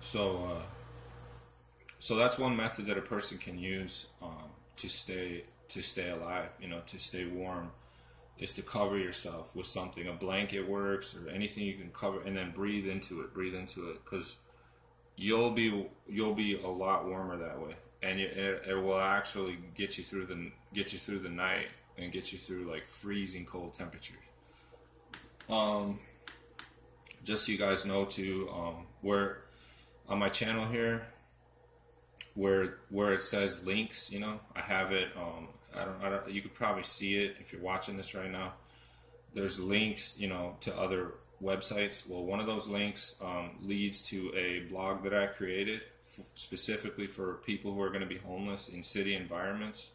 So, so that's one method that a person can use to stay alive. You know, to stay warm is to cover yourself with something. A blanket works, or anything you can cover, and then breathe into it. Breathe into it, because you'll be a lot warmer that way, and it will actually get you through the night and get you through like freezing cold temperatures. Um, just so you guys know, too, where on my channel here, where it says links, you know, I have it. I don't. You could probably see it if you're watching this right now. There's links, you know, to other websites. Well, one of those links leads to a blog that I created specifically for people who are going to be homeless in city environments,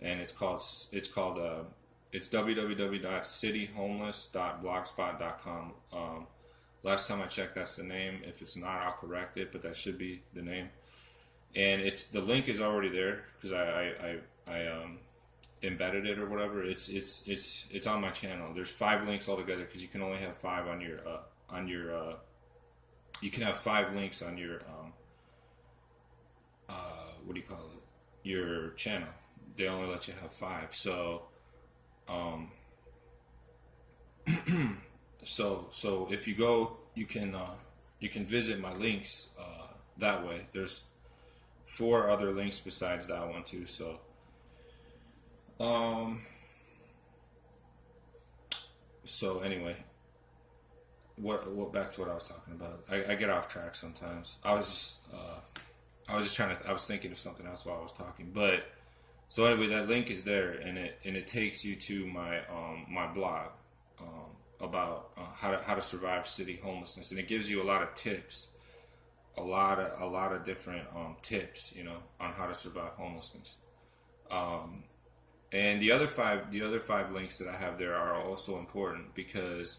and it's www.cityhomeless.blogspot.com. Last time I checked, that's the name. If it's not, I'll correct it, but that should be the name. And it's the link is already there because I embedded it or whatever. It's on my channel. There's 5 links altogether because you can only have five on your you can have 5 links on your what do you call it, your channel. They only let you have 5. So um so if you go, you can visit my links that way. There's 4 other links besides that one too. So um so anyway, what back to what I was talking about. I get off track sometimes. I was just trying to, I was thinking of something else while I was talking. But so anyway, that link is there, and it takes you to my blog about how to survive city homelessness, and it gives you a lot of tips, a lot of different tips, you know, on how to survive homelessness. Um, and the other 5 links that I have there are also important because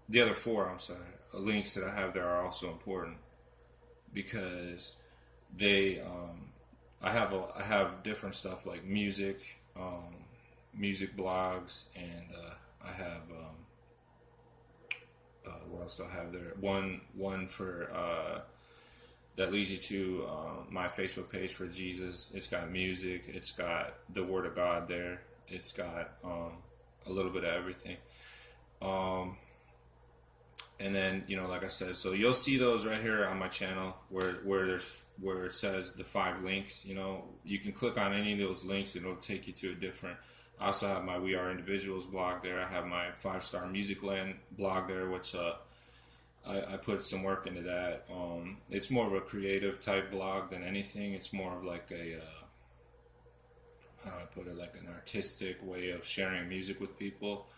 the other 4, I'm sorry, links that I have there are also important because they I have different stuff like music blogs, and I have what else do I have there? One for that leads you to my Facebook page for Jesus. It's got music. It's got the Word of God there. It's got a little bit of everything. Um, and then, you know, like I said, so you'll see those right here on my channel where it says the 5 links. You know, you can click on any of those links and it'll take you to a different. I also have my We Are Individuals blog there. I have my 5 Star Music Land blog there, which I put some work into that. It's more of a creative type blog than anything. It's more of like a how do I put it, like an artistic way of sharing music with people,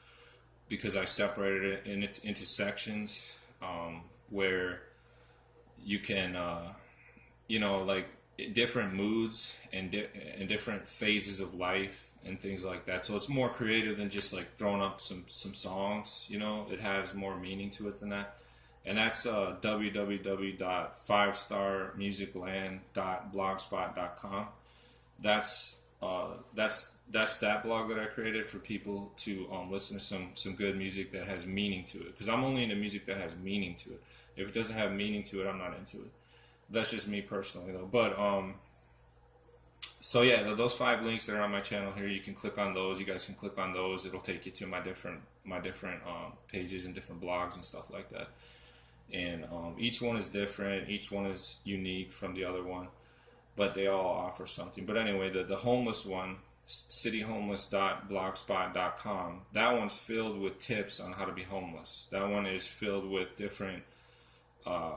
because I separated into sections where you can you know, like different moods and different phases of life and things like that. So it's more creative than just like throwing up some songs. You know, it has more meaning to it than that. And that's www.5starmusicland.blogspot.com. That's that blog that I created for people to listen to some good music that has meaning to it. Because I'm only into music that has meaning to it. If it doesn't have meaning to it, I'm not into it. That's just me personally, though. But so yeah, those 5 links that are on my channel here, you can click on those. You guys can click on those. It'll take you to my different pages and different blogs and stuff like that. And each one is different. Each one is unique from the other one, but they all offer something. But anyway, the homeless one, cityhomeless.blogspot.com, that one's filled with tips on how to be homeless. That one is filled with different uh,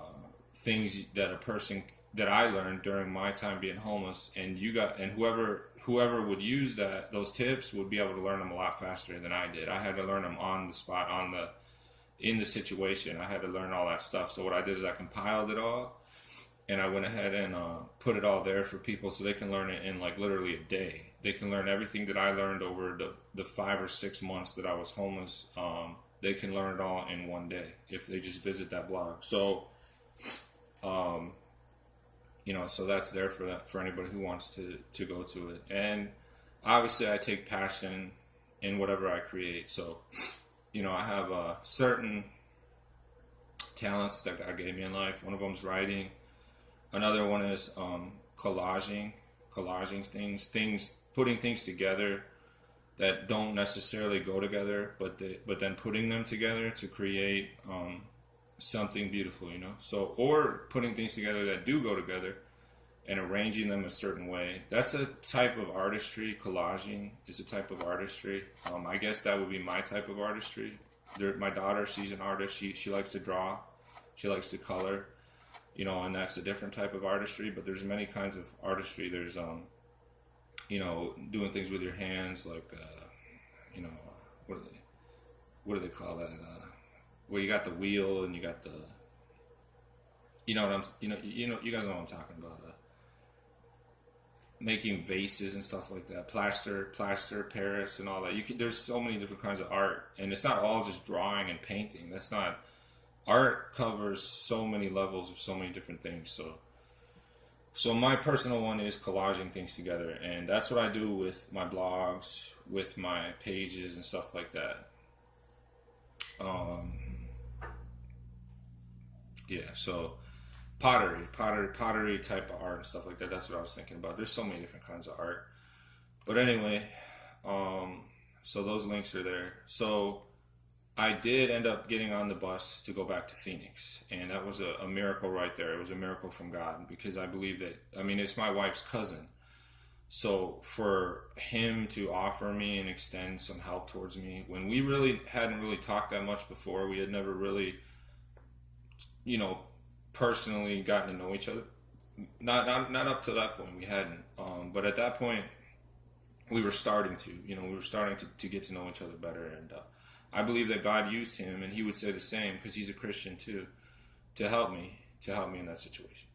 things that a person that I learned during my time being homeless, and whoever would use those tips would be able to learn them a lot faster than I did. I had to learn them on the spot, in the situation. I had to learn all that stuff. So what I did is I compiled it all, and I went ahead and put it all there for people so they can learn it in like literally a day. They can learn everything that I learned over the 5 or 6 months that I was homeless. They can learn it all in one day if they just visit that blog. So, you know, so that's there for anybody who wants to go to it. And obviously, I take passion in whatever I create. So, you know, I have certain talents that God gave me in life. One of them is writing. Another one is collaging things, putting things together that don't necessarily go together, but then putting them together to create something beautiful, you know. So, or putting things together that do go together and arranging them a certain way. That's a type of artistry. Collaging is a type of artistry. I guess that would be my type of artistry. My daughter, she's an artist. She likes to draw. She likes to color, you know, and that's a different type of artistry. But there's many kinds of artistry. There's, you know, doing things with your hands, like, you know, what do they call that? Where you got the wheel and you got the, you know what you guys know what I'm talking about. Making vases and stuff like that, plaster Paris and all that. There's so many different kinds of art, and it's not all just drawing and painting. That's not, art covers so many levels of so many different things. So my personal one is collaging things together, and that's what I do with my blogs, with my pages and stuff like that. Yeah, so pottery type of art and stuff like that. That's what I was thinking about. There's so many different kinds of art. But anyway, so those links are there. So I did end up getting on the bus to go back to Phoenix, and that was a miracle right there. It was a miracle from God, because I believe that, I mean, it's my wife's cousin. So for him to offer me and extend some help towards me, when we really hadn't really talked that much before, we had never really, you know, personally gotten to know each other. Not up to that point, we hadn't. But at that point, we were starting to, to get to know each other better. And I believe that God used him, and he would say the same, because he's a Christian too, to help me in that situation.